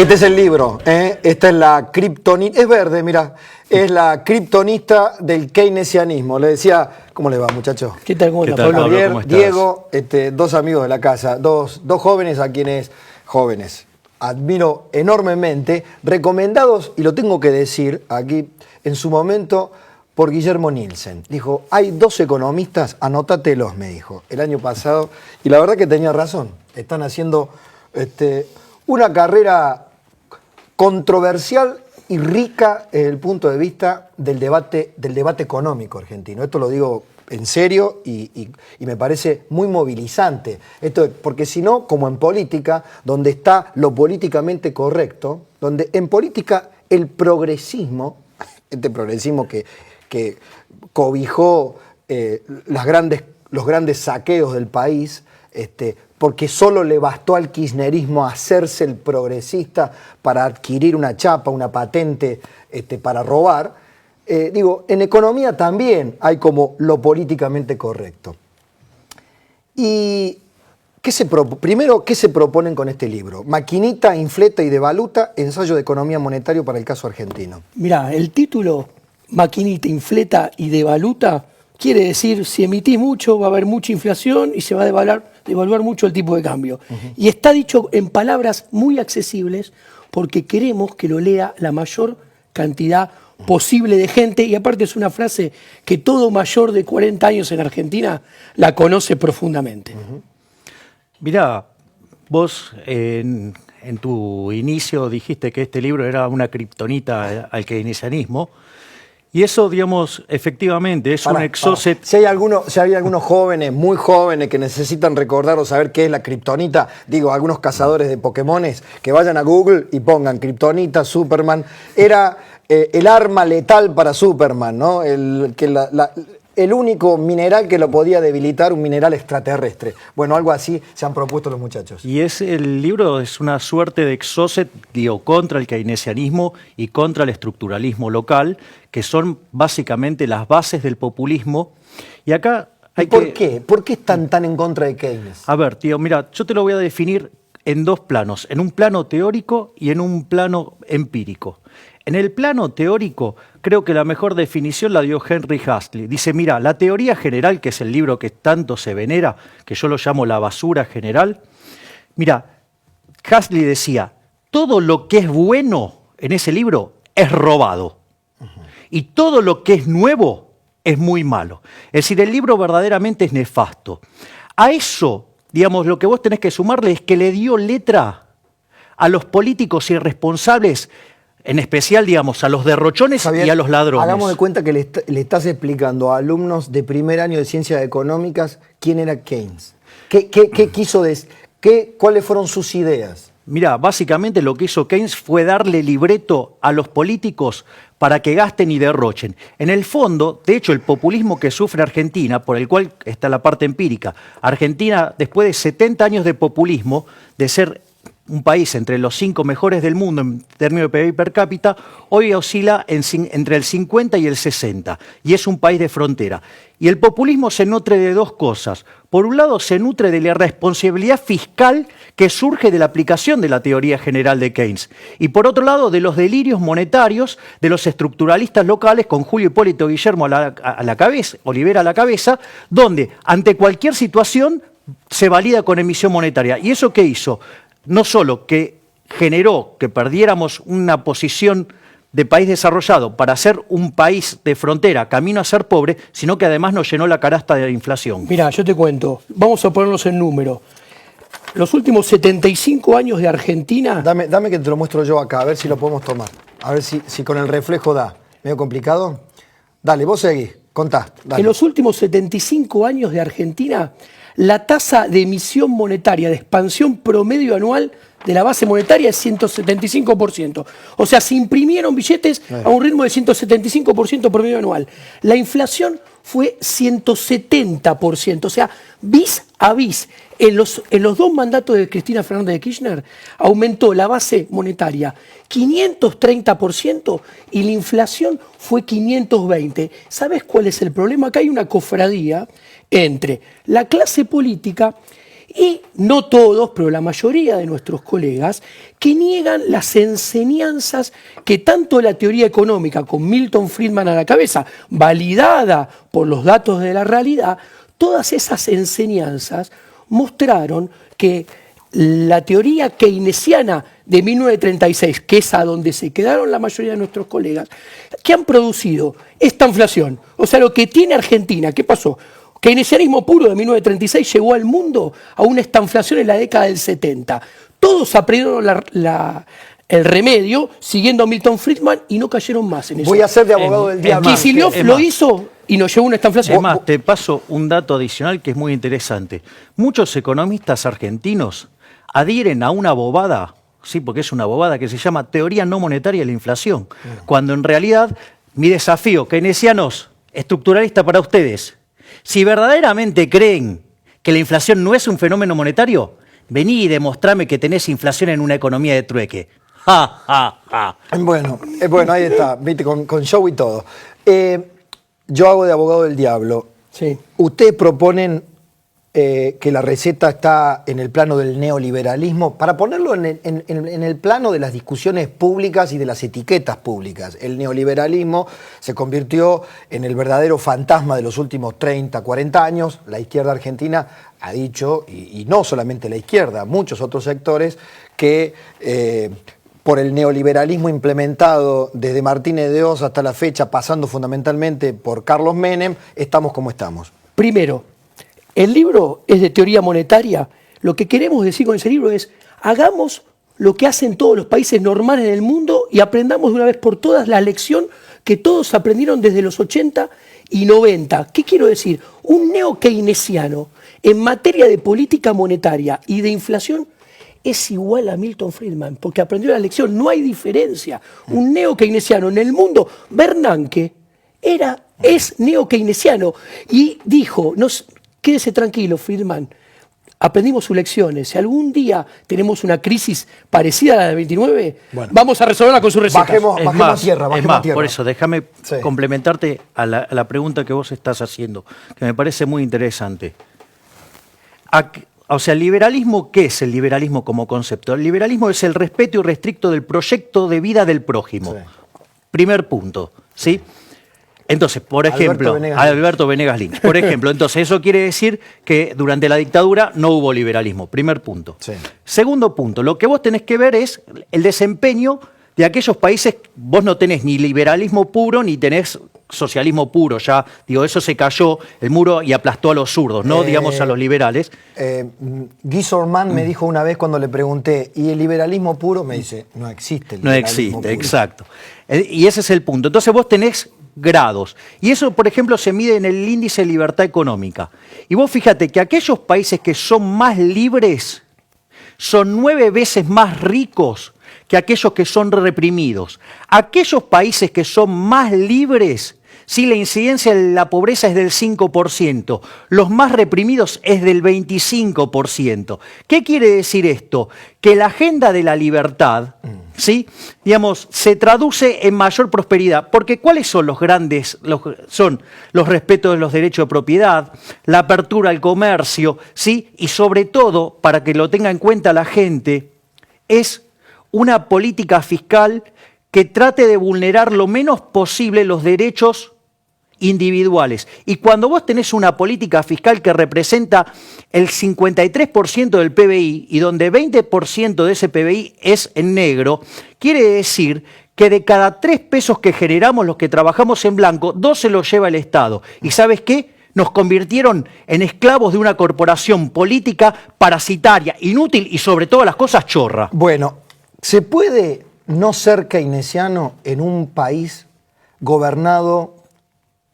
Este es el libro, esta es la kriptonita, es verde, mira, es la kriptonita del keynesianismo. Le decía, ¿cómo le va, muchachos? ¿Qué tal? ¿Cómo está? Pablo? Javier, Diego, dos amigos de la casa, dos jóvenes a quienes, jóvenes, admiro enormemente, recomendados, y lo tengo que decir aquí, en su momento, por Guillermo Nielsen. Dijo, hay dos economistas, anótatelos, me dijo, el año pasado, y la verdad que tenía razón, están haciendo una carrera controversial y rica desde el punto de vista del debate económico argentino. Esto lo digo en serio y me parece muy movilizante. Porque si no, como en política, donde está lo políticamente correcto, donde en política el progresismo, este progresismo que cobijó los grandes saqueos del país, porque solo le bastó al kirchnerismo hacerse el progresista para adquirir una chapa, una patente para robar. En economía también hay como lo políticamente correcto. Y primero, ¿qué se proponen con este libro? Maquinita, infleta y devaluta, ensayo de economía monetaria para el caso argentino. Mirá, el título, maquinita, infleta y devaluta, quiere decir, si emitís mucho, va a haber mucha inflación y se va a devaluar mucho el tipo de cambio. Y está dicho en palabras muy accesibles porque queremos que lo lea la mayor cantidad posible de gente, y aparte es una frase que todo mayor de 40 años en Argentina la conoce profundamente. Mirá, vos en tu inicio dijiste que este libro era una kriptonita al keynesianismo. Y eso, digamos, efectivamente es un exocet. Si hay algunos jóvenes, muy jóvenes, que necesitan recordar o saber qué es la kriptonita, algunos cazadores de Pokémones, que vayan a Google y pongan kriptonita, Superman. Era el arma letal para Superman, ¿no? El único mineral que lo podía debilitar, un mineral extraterrestre. Bueno, algo así se han propuesto los muchachos. Y el libro es una suerte de exocet, contra el keynesianismo y contra el estructuralismo local, que son básicamente las bases del populismo. Y acá hay ¿Por qué? ¿Por qué están tan en contra de Keynes? A ver, tío, mira, yo te lo voy a definir en dos planos, en un plano teórico y en un plano empírico. En el plano teórico, creo que la mejor definición la dio Henry Huxley. Dice, mira, la teoría general, que es el libro que tanto se venera, que yo lo llamo la basura general, mira, Huxley decía, todo lo que es bueno en ese libro es robado. Y todo lo que es nuevo es muy malo. Es decir, el libro verdaderamente es nefasto. A eso, digamos, lo que vos tenés que sumarle es que le dio letra a los políticos irresponsables, en especial, digamos, a los derrochones, Javier, y a los ladrones. Hagamos de cuenta que le estás explicando a alumnos de primer año de Ciencias Económicas quién era Keynes. ¿Cuáles fueron sus ideas? Mirá, básicamente lo que hizo Keynes fue darle libreto a los políticos para que gasten y derrochen. En el fondo, de hecho, el populismo que sufre Argentina, por el cual está la parte empírica, Argentina, después de 70 años de populismo, de ser un país entre los 5 mejores del mundo en términos de PIB per cápita, hoy oscila entre el 50 y el 60, y es un país de frontera. Y el populismo se nutre de dos cosas. Por un lado, se nutre de la irresponsabilidad fiscal que surge de la aplicación de la teoría general de Keynes. Y por otro lado, de los delirios monetarios de los estructuralistas locales, con Julio Hipólito Guillermo a la cabeza, Olivera a la cabeza, donde ante cualquier situación se valida con emisión monetaria. ¿Y eso qué hizo? No solo que generó que perdiéramos una posición de país desarrollado para ser un país de frontera, camino a ser pobre, sino que además nos llenó la canasta de la inflación. Mira, yo te cuento, vamos a ponerlos en número. Los últimos 75 años de Argentina... Dame que te lo muestro yo acá, a ver si lo podemos tomar. A ver si con el reflejo da. ¿Medio complicado? Dale, vos seguís, contá. Dale. En los últimos 75 años de Argentina, la tasa de emisión monetaria, de expansión promedio anual de la base monetaria es 175%. O sea, se imprimieron billetes a un ritmo de 175% promedio anual. La inflación fue 170%. O sea, vis a vis. En los dos mandatos de Cristina Fernández de Kirchner aumentó la base monetaria 530% y la inflación fue 520%. ¿Sabes cuál es el problema? Acá hay una cofradía entre la clase política Y no todos, pero la mayoría de nuestros colegas, que niegan las enseñanzas que tanto la teoría económica, con Milton Friedman a la cabeza, validada por los datos de la realidad, todas esas enseñanzas mostraron que la teoría keynesiana de 1936, que es a donde se quedaron la mayoría de nuestros colegas, que han producido esta inflación. O sea, lo que tiene Argentina, ¿qué pasó? Keynesianismo puro de 1936 llegó al mundo a una estanflación en la década del 70. Todos aprendieron el remedio siguiendo a Milton Friedman y no cayeron más en eso. Voy a ser de abogado del diablo. Kicillof lo hizo y nos llevó a una estanflación. Es más, te paso un dato adicional que es muy interesante. Muchos economistas argentinos adhieren a una bobada, sí, porque es una bobada, que se llama teoría no monetaria de la inflación, cuando en realidad mi desafío, keynesianos, estructuralista para ustedes, si verdaderamente creen que la inflación no es un fenómeno monetario, vení y demostrame que tenés inflación en una economía de trueque. ¡Ja, ja, ja! Bueno, ahí está, viste, con show y todo. Yo hago de abogado del diablo. Sí. Ustedes proponen que la receta está en el plano del neoliberalismo, para ponerlo en el plano de las discusiones públicas y de las etiquetas públicas. El neoliberalismo se convirtió en el verdadero fantasma de los últimos 30, 40 años. La izquierda argentina ha dicho, y no solamente la izquierda, muchos otros sectores, que por el neoliberalismo implementado desde Martínez de Oz hasta la fecha, pasando fundamentalmente por Carlos Menem, estamos como estamos. Primero, el libro es de teoría monetaria. Lo que queremos decir con ese libro es, hagamos lo que hacen todos los países normales del mundo y aprendamos de una vez por todas la lección que todos aprendieron desde los 80 y 90. ¿Qué quiero decir? Un neo-keynesiano en materia de política monetaria y de inflación es igual a Milton Friedman, porque aprendió la lección, no hay diferencia. Un neo-keynesiano en el mundo, Bernanke es neo-keynesiano y dijo, quédese tranquilo, Friedman, aprendimos sus lecciones. Si algún día tenemos una crisis parecida a la del 29, vamos a resolverla con sus recetas. Bajemos a tierra. Por eso, déjame complementarte a la pregunta que vos estás haciendo, que me parece muy interesante. O sea, ¿el liberalismo qué es el liberalismo como concepto? El liberalismo es el respeto irrestricto del proyecto de vida del prójimo. Sí. Primer punto, ¿sí? Entonces, por ejemplo, Alberto Venegas Lynch. Por ejemplo, entonces eso quiere decir que durante la dictadura no hubo liberalismo. Primer punto. Sí. Segundo punto, lo que vos tenés que ver es el desempeño de aquellos países. Vos no tenés ni liberalismo puro ni tenés socialismo puro. Ya, digo, eso se cayó el muro y aplastó a los zurdos, no digamos a los liberales. Guy Sorman me dijo una vez cuando le pregunté, ¿y el liberalismo puro? Me dice, no existe el liberalismo puro. Exacto. Y ese es el punto. Entonces vos tenés grados. Y eso, por ejemplo, se mide en el índice de libertad económica. Y vos fíjate que aquellos países que son más libres son 9 veces más ricos que aquellos que son reprimidos. Aquellos países que son más libres, sí, la incidencia de la pobreza es del 5%, los más reprimidos es del 25%. ¿Qué quiere decir esto? Que la agenda de la libertad, ¿sí?, digamos, se traduce en mayor prosperidad, porque ¿cuáles son los grandes? Son los respetos de los derechos de propiedad, la apertura al comercio, ¿sí?, y sobre todo, para que lo tenga en cuenta la gente, es una política fiscal que trate de vulnerar lo menos posible los derechos individuales. Y cuando vos tenés una política fiscal que representa el 53% del PBI y donde 20% de ese PBI es en negro, quiere decir que de cada 3 pesos que generamos los que trabajamos en blanco, 2 se los lleva el Estado. ¿Y sabes qué? Nos convirtieron en esclavos de una corporación política parasitaria, inútil y sobre todas las cosas chorra. Bueno, ¿se puede no ser keynesiano en un país gobernado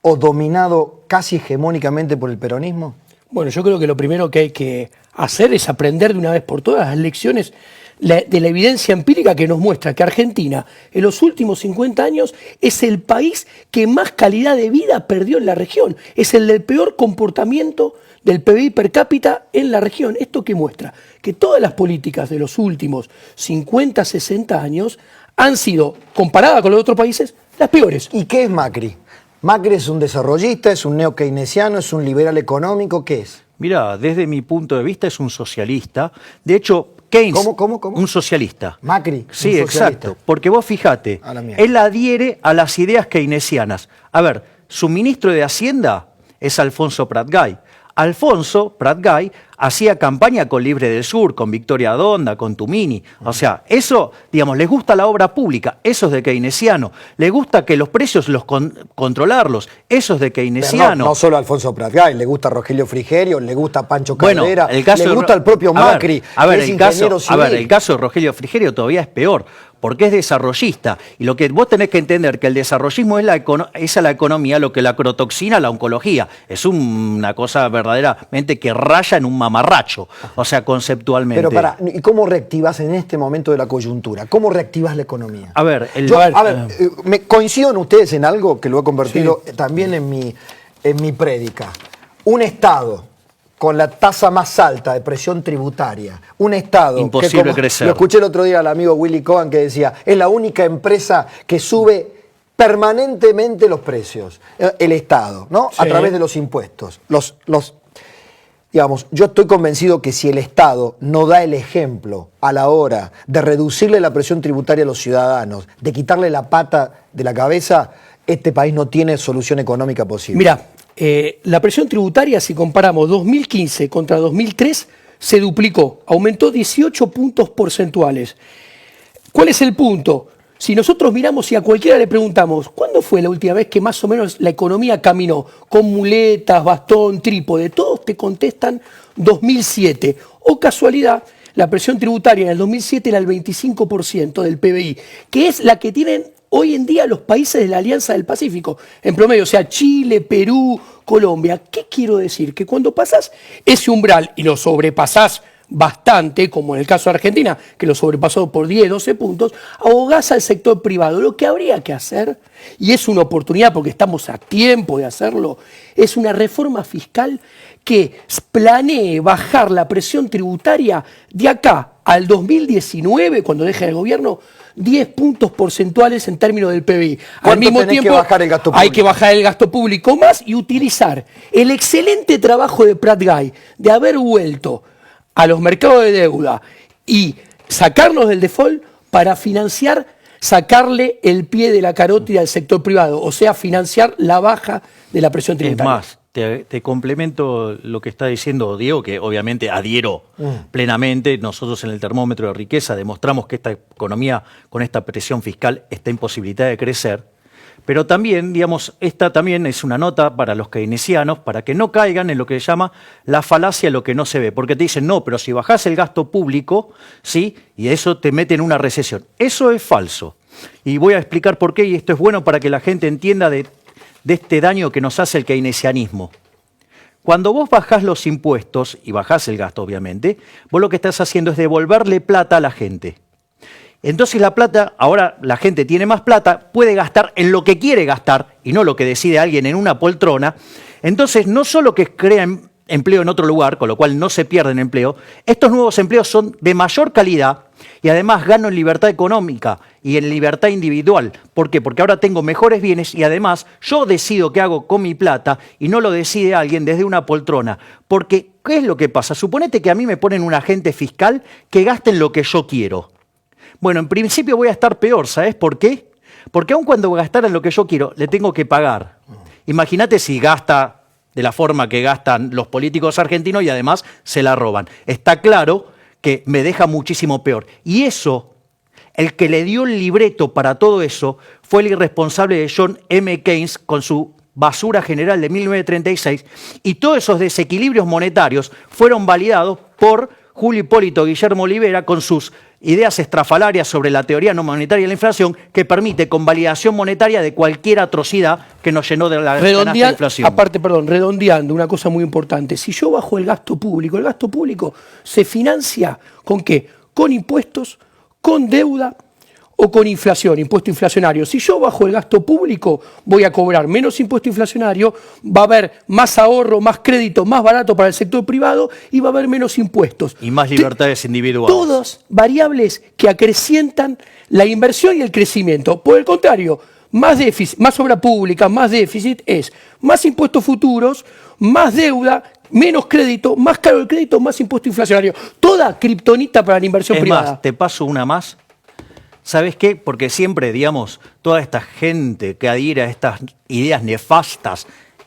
o dominado casi hegemónicamente por el peronismo? Bueno, yo creo que lo primero que hay que hacer es aprender de una vez por todas las lecciones de la evidencia empírica que nos muestra que Argentina en los últimos 50 años es el país que más calidad de vida perdió en la región, es el del peor comportamiento del PBI per cápita en la región. ¿Esto qué muestra? Que todas las políticas de los últimos 50, 60 años han sido, comparadas con los otros países, las peores. ¿Y qué es Macri? ¿Macri es un desarrollista, es un neo-keynesiano, es un liberal económico? ¿Qué es? Mira, desde mi punto de vista es un socialista. De hecho, Keynes, ¿Cómo? un socialista. Macri, Sí, un socialista. exacto. Porque vos fijate, A la mierda. él adhiere a las ideas keynesianas. A ver, su ministro de Hacienda es Alfonso Prat-Gay. Alfonso Prat-Gay hacía campaña con Libre del Sur, con Victoria Donda, con Tumini. O sea, eso, digamos, les gusta la obra pública, eso es de keynesiano. Les gusta que los precios controlarlos, eso es de Pero keynesiano. no solo a Alfonso Prat-Gay, le gusta Rogelio Frigerio, le gusta Pancho Bueno, Caldera, el caso le de gusta el propio Macri, a ver, que es el caso, ingeniero civil. el caso de Rogelio Frigerio todavía es peor, porque es desarrollista. Y lo que vos tenés que entender que el desarrollismo es a la economía lo que la crotoxina a la oncología. Es una cosa verdaderamente que raya en un mamarracho, o sea, conceptualmente. Pero ¿y cómo reactivas en este momento de la coyuntura? ¿Cómo reactivas la economía? A ver, me coincido en ustedes en algo que lo he convertido también en mi prédica. Un Estado con la tasa más alta de presión tributaria, un Estado imposible que, como crecer. Lo escuché el otro día al amigo Willy Cohen que decía, es la única empresa que sube permanentemente los precios, el Estado, ¿no? Sí. A través de los impuestos. Digamos, yo estoy convencido que si el Estado no da el ejemplo a la hora de reducirle la presión tributaria a los ciudadanos, de quitarle la pata de la cabeza, este país no tiene solución económica posible. Mira, la presión tributaria, si comparamos 2015 contra 2003, se duplicó, aumentó 18 puntos porcentuales. ¿Cuál es el punto? Si nosotros miramos y a cualquiera le preguntamos, ¿cuándo fue la última vez que más o menos la economía caminó con muletas, bastón, trípode? Todos te contestan 2007. O casualidad, la presión tributaria en el 2007 era el 25% del PBI, que es la que tienen hoy en día los países de la Alianza del Pacífico, en promedio, o sea, Chile, Perú, Colombia. ¿Qué quiero decir? Que cuando pasás ese umbral y lo sobrepasás bastante, como en el caso de Argentina, que lo sobrepasó por 10, 12 puntos, ahogás al sector privado. Lo que habría que hacer, y es una oportunidad porque estamos a tiempo de hacerlo, es una reforma fiscal que planee bajar la presión tributaria de acá al 2019, cuando deje el gobierno, 10 puntos porcentuales en términos del PBI. Al mismo tiempo, que bajar el gasto público? Hay que bajar el gasto público más y utilizar el excelente trabajo de Prat-Gay de haber vuelto a los mercados de deuda y sacarnos del default para financiar, sacarle el pie de la carótida al sector privado, o sea, financiar la baja de la presión tributaria. Es más, te complemento lo que está diciendo Diego, que obviamente adhiero plenamente. Nosotros en el termómetro de riqueza demostramos que esta economía con esta presión fiscal está imposibilitada de crecer. Pero también, digamos, esta también es una nota para los keynesianos, para que no caigan en lo que se llama la falacia de lo que no se ve. Porque te dicen, no, pero si bajás el gasto público, ¿sí? Y eso te mete en una recesión. Eso es falso. Y voy a explicar por qué, y esto es bueno para que la gente entienda de este daño que nos hace el keynesianismo. Cuando vos bajás los impuestos, y bajás el gasto obviamente, vos lo que estás haciendo es devolverle plata a la gente. Entonces la plata, ahora la gente tiene más plata, puede gastar en lo que quiere gastar y no lo que decide alguien en una poltrona. Entonces no solo que crean empleo en otro lugar, con lo cual no se pierden empleo, estos nuevos empleos son de mayor calidad y además gano en libertad económica y en libertad individual. ¿Por qué? Porque ahora tengo mejores bienes y además yo decido qué hago con mi plata y no lo decide alguien desde una poltrona. Porque, ¿qué es lo que pasa? Suponete que a mí me ponen un agente fiscal que gaste en lo que yo quiero. Bueno, en principio voy a estar peor, ¿sabes por qué? Porque aun cuando gastara lo que yo quiero, le tengo que pagar. Imagínate si gasta de la forma que gastan los políticos argentinos y además se la roban. Está claro que me deja muchísimo peor. Y eso, el que le dio el libreto para todo eso, fue el irresponsable de John M. Keynes con su basura general de 1936, y todos esos desequilibrios monetarios fueron validados por Julio Hipólito Guillermo Olivera con sus ideas estrafalarias sobre la teoría no monetaria de la inflación, que permite convalidación monetaria de cualquier atrocidad que nos llenó de la canasta de inflación. Aparte, redondeando, una cosa muy importante, si yo bajo el gasto público se financia ¿con qué? Con impuestos, con deuda o con inflación, impuesto inflacionario. Si yo bajo el gasto público, voy a cobrar menos impuesto inflacionario, va a haber más ahorro, más crédito, más barato para el sector privado y va a haber menos impuestos. Y más libertades individuales. Todas variables que acrecientan la inversión y el crecimiento. Por el contrario, más déficit, más obra pública, más déficit es más impuestos futuros, más deuda menos crédito, más caro el crédito, más impuesto inflacionario. Toda kriptonita para la inversión Es privada. más, te paso una más. ¿Sabes qué? Porque siempre, digamos, toda esta gente que adhiere a estas ideas nefastas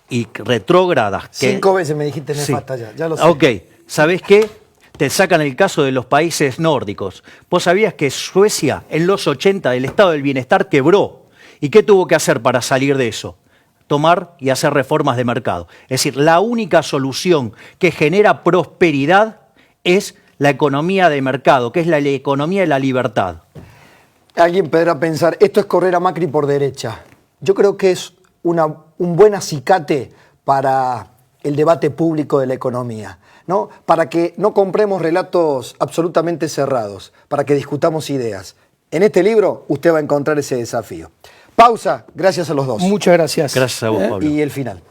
y retrógradas. Que, 5 veces me dijiste Sí. nefasta ya lo sé. Ok, ¿sabes qué? Te sacan el caso de los países nórdicos. ¿Vos sabías que Suecia en los 80 el estado del bienestar quebró? ¿Y qué tuvo que hacer para salir de eso? Tomar y hacer reformas de mercado. Es decir, la única solución que genera prosperidad es la economía de mercado, que es la economía de la libertad. Alguien podrá pensar, esto es correr a Macri por derecha. Yo creo que es un buen acicate para el debate público de la economía, ¿no? Para que no compremos relatos absolutamente cerrados, para que discutamos ideas. En este libro usted va a encontrar ese desafío. Pausa, gracias a los dos. Muchas gracias. Gracias a vos, Pablo. Y el final.